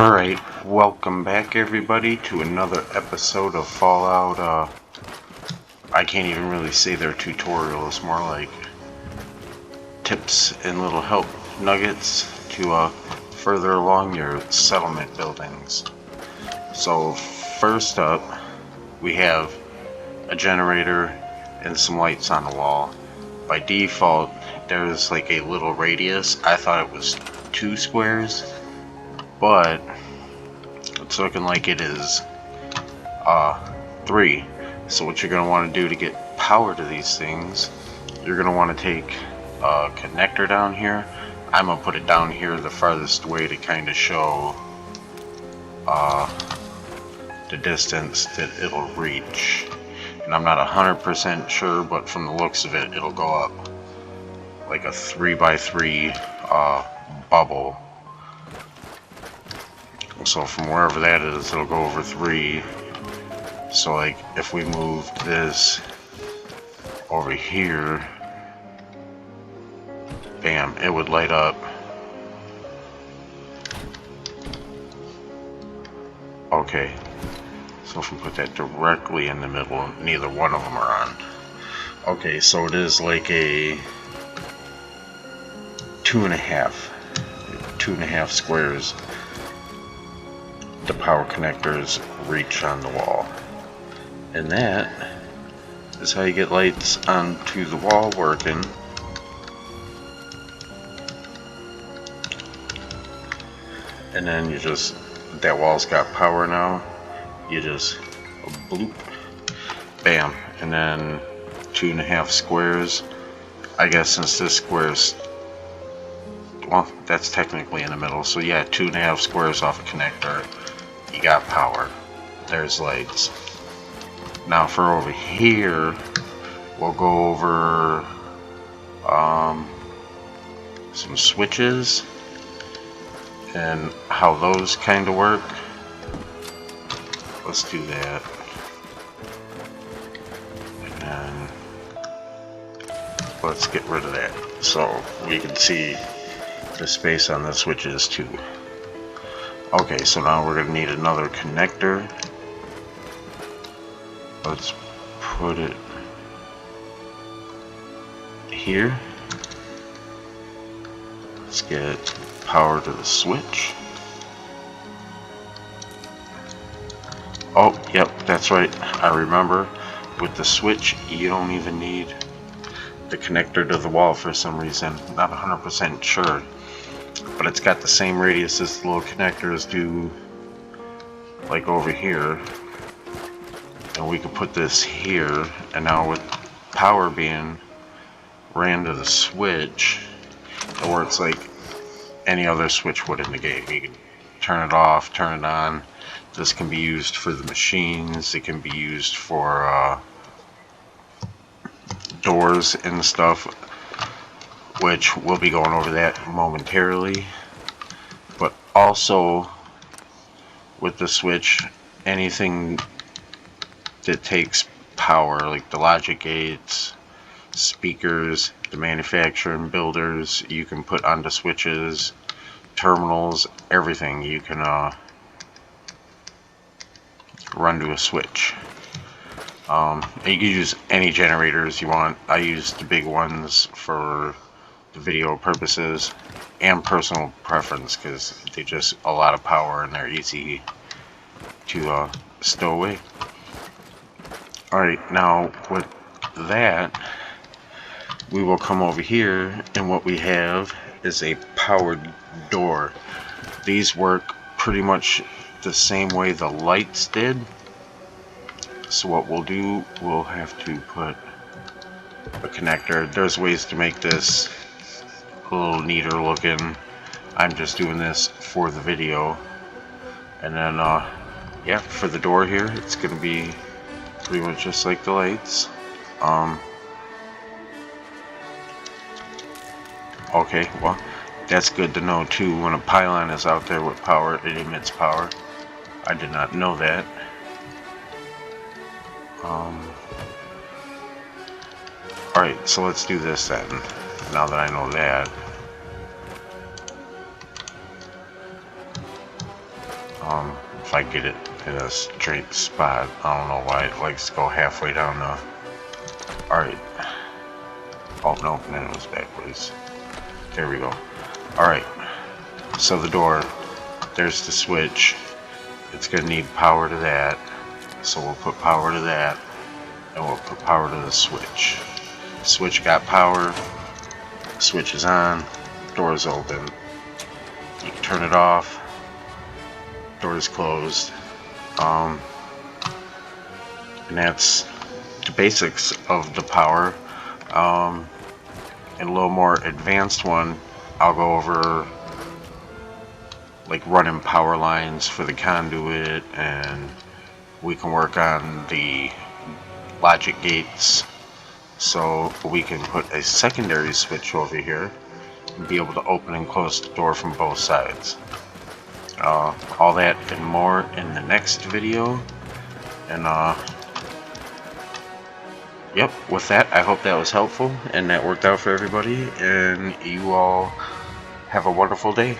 Alright, welcome back everybody to another episode of Fallout. I can't even really say they're tutorials, more like tips and little help nuggets to further along your settlement buildings. So first up, we have a generator and some lights on the wall. By default, there's like a little radius. I thought it was 2 squares, but it's looking like it is 3. So what you're going to want to do to get power to these things, you're going to want to take a connector down here. I'm going to put it down here the farthest way to kind of show the distance that it'll reach. And I'm not 100% sure, but from the looks of it, it'll go up like a 3x3 bubble. So from wherever that is, it'll go over 3. So like if we moved this over here, bam, it would light up. Okay, so if we put that directly in the middle, neither one of them are on. Okay, so it is like a 2.5 squares the power connectors reach on the wall. And that is how you get lights onto the wall working. And then you just, that wall's got power now, you just bloop, bam, and then 2.5 squares. I guess since this square's, well, that's technically in the middle, so yeah, 2.5 squares off a connector, you got power. There's lights. Now for over here, we'll go over some switches and how those kind of work. Let's do that. And then let's get rid of that so we can see the space on the switches too. Okay, so now we're going to need another connector. Let's put it here. Let's get power to the switch. Oh, yep, that's right. I remember with the switch, you don't even need the connector to the wall for some reason. Not 100% sure. But it's got the same radius as the little connectors do, like over here. And we could put this here, and now with power being ran to the switch, it works like any other switch would in the game. You can turn it off, turn it on. This can be used for the machines, it can be used for doors and stuff, which we'll be going over that momentarily. But also with the switch, anything that takes power, like the logic gates, speakers, the manufacturing builders, you can put onto switches, terminals, everything you can run to a switch. You can use any generators you want. I use the big ones for the video purposes and personal preference because they just a lot of power and they're easy to stow away. Alright, now with that, we will come over here, and what we have is a powered door. These work pretty much the same way the lights did. So what we'll do, we'll have to put a connector. There's ways to make this a little neater looking. I'm just doing this for the video. And then yeah, for the door here, it's gonna be pretty much just like the lights. Okay, well, that's good to know too. When a pylon is out there with power, it emits power. I did not know that. Alright, so let's do this then, now that I know that. If I get it in a straight spot. I don't know why it likes to go halfway down the... Alright. Oh no, then it was backwards. There we go. Alright. So the door, there's the switch. It's gonna need power to that. So we'll put power to that. And we'll put power to the switch. Switch got power. Switch is on. Door is open. You can turn it off. Door is closed. And that's the basics of the power. In a little more advanced one, I'll go over like running power lines for the conduit, and we can work on the logic gates, so we can put a secondary switch over here and be able to open and close the door from both sides. All that and more in the next video. And yep, with that, I hope that was helpful and that worked out for everybody, and you all have a wonderful day.